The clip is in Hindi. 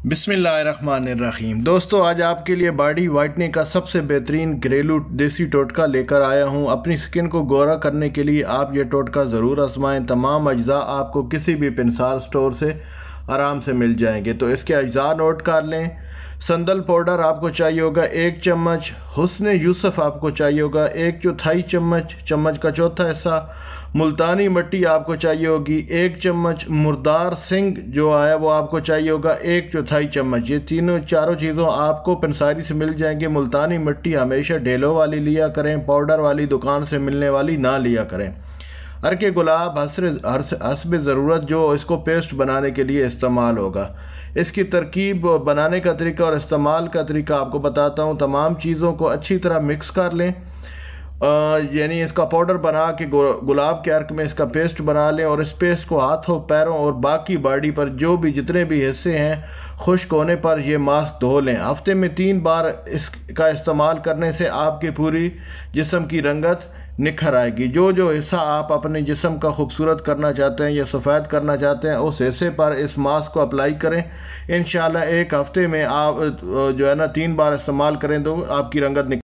बिस्मिल्लाहिर्रहमानिर्रहीम। दोस्तों, आज आपके लिए बॉडी वाइटनिंग का सबसे बेहतरीन घरेलू देसी टोटका लेकर आया हूं। अपनी स्किन को गोरा करने के लिए आप ये टोटका ज़रूर आजमाएं। तमाम अज्जा आपको किसी भी पिनसार स्टोर से आराम से मिल जाएंगे। तो इसके अज्जा नोट कर लें। संदल पाउडर आपको चाहिए होगा 1 चम्मच। हुस्न यूसुफ आपको चाहिए होगा 1/4 चम्मच, चम्मच का चौथा हिस्सा। मुल्तानी मिट्टी आपको चाहिए होगी 1 चम्मच। मुर्दार सिंग जो है वो आपको चाहिए होगा 1/4 चम्मच। ये चारों चीज़ों आपको पंसारी से मिल जाएंगे। मुल्तानी मिट्टी हमेशा ढेलों वाली लिया करें, पाउडर वाली दुकान से मिलने वाली ना लिया करें। अर्के गुलाब हस्ब ज़रूरत जो इसको पेस्ट बनाने के लिए इस्तेमाल होगा। इसकी तरकीब, बनाने का तरीका और इस्तेमाल का तरीका आपको बताता हूँ। तमाम चीज़ों को अच्छी तरह मिक्स कर लें, यानी इसका पाउडर बना के गुलाब के अर्क में इसका पेस्ट बना लें और इस पेस्ट को हाथों, पैरों और बाकी बॉडी पर जो भी जितने भी हिस्से हैं खुश्क होने पर यह मास्क धो लें। हफ्ते में 3 बार इसका इस्तेमाल करने से आपकी पूरी जिस्म की रंगत निखर आएगी। जो हिस्सा आप अपने जिस्म का खूबसूरत करना चाहते हैं या सफ़ेद करना चाहते हैं उस हिस्से पर इस मास्क को अप्लाई करें। इंशाल्लाह 1 हफ्ते में आप जो है ना 3 बार इस्तेमाल करें तो आपकी रंगत